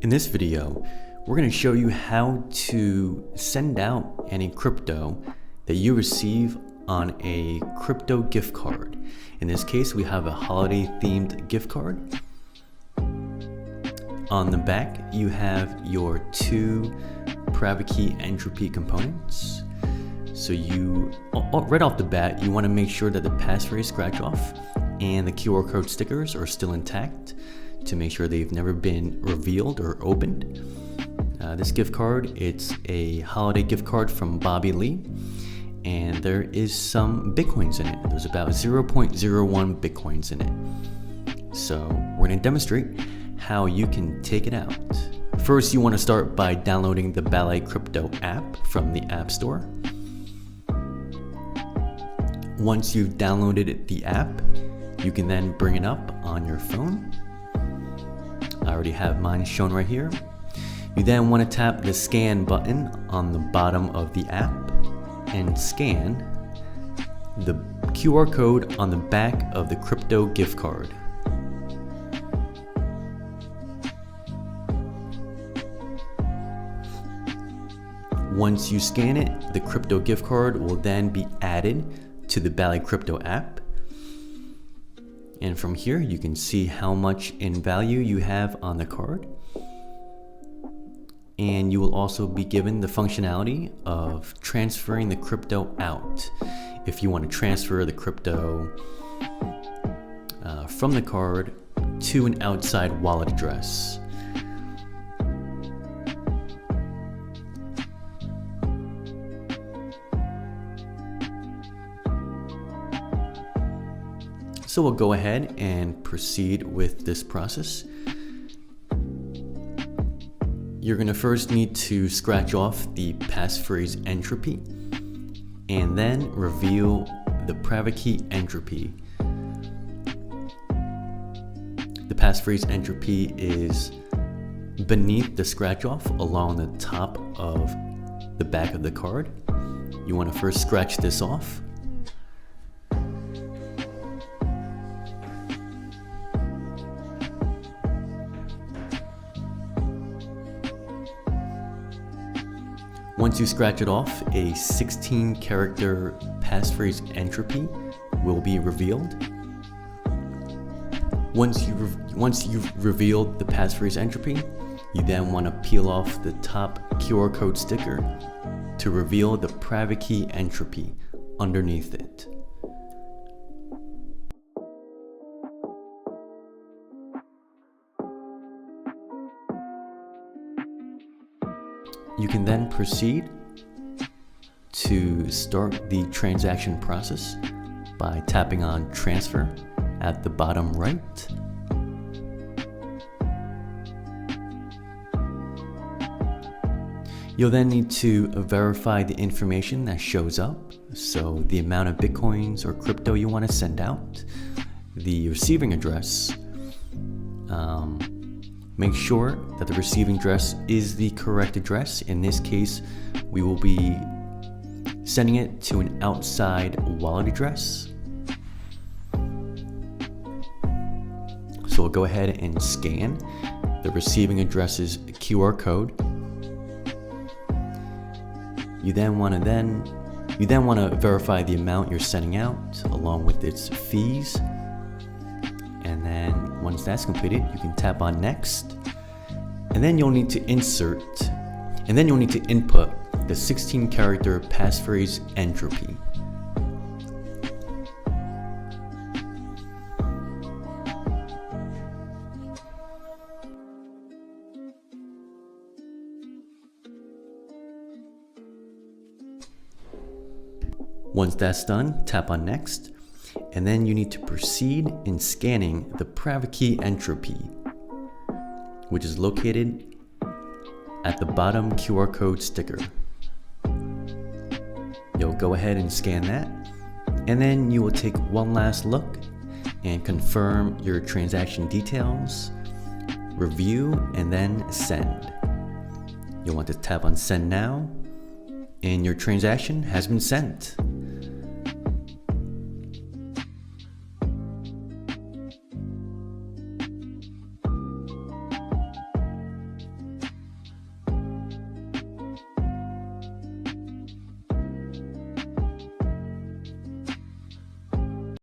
In this video, we're going to show you how to send out any crypto that you receive on a crypto gift card. In this case, we have a holiday themed gift card. On the back, you have your two private key entropy components. So right off the bat, you want to make sure that the passphrase scratch off and the QR code stickers are still intact to make sure they've never been revealed or opened. This gift card, it's a holiday gift card from Ballet, and there is some Bitcoins in it. There's about 0.01 Bitcoins in it. So we're going to demonstrate how you can take it out. First, you want to start by downloading the Ballet crypto app from the App Store. Once you've downloaded the app, you can then bring it up on your phone. I already have mine shown right here. You then want to tap the scan button on the bottom of the app and scan the QR code on the back of the crypto gift card. Once you scan it, the crypto gift card will then be added to the Ballet crypto app. And from here, you can see how much in value you have on the card. And you will also be given the functionality of transferring the crypto out. If you want to transfer the crypto from the card to an outside wallet address. So we'll go ahead and proceed with this process. You're going to first need to scratch off the passphrase entropy and then reveal the private key entropy. The passphrase entropy is beneath the scratch off along the top of the back of the card. You want to first scratch this off. Once you scratch it off, a 16-character passphrase entropy will be revealed. Once you've revealed the passphrase entropy, you then want to peel off the top QR code sticker to reveal the private key entropy underneath it. You can then proceed to start the transaction process by tapping on transfer at the bottom right. You'll then need to verify the information that shows up, so the amount of Bitcoins or crypto you want to send out, the receiving address. Make sure that the receiving address is the correct address. In this case, we will be sending it to an outside wallet address. So we'll go ahead and scan the receiving address's QR code. You then want to verify the amount you're sending out along with its fees. And then once that's completed, you can tap on next. And then you'll need to input the 16-character passphrase entropy. Once that's done, tap on next. And then you need to proceed in scanning the private key entropy, which is located at the bottom QR code sticker. You'll go ahead and scan that, and then you will take one last look and confirm your transaction details, review, and then send. You'll want to tap on send now, and your transaction has been sent.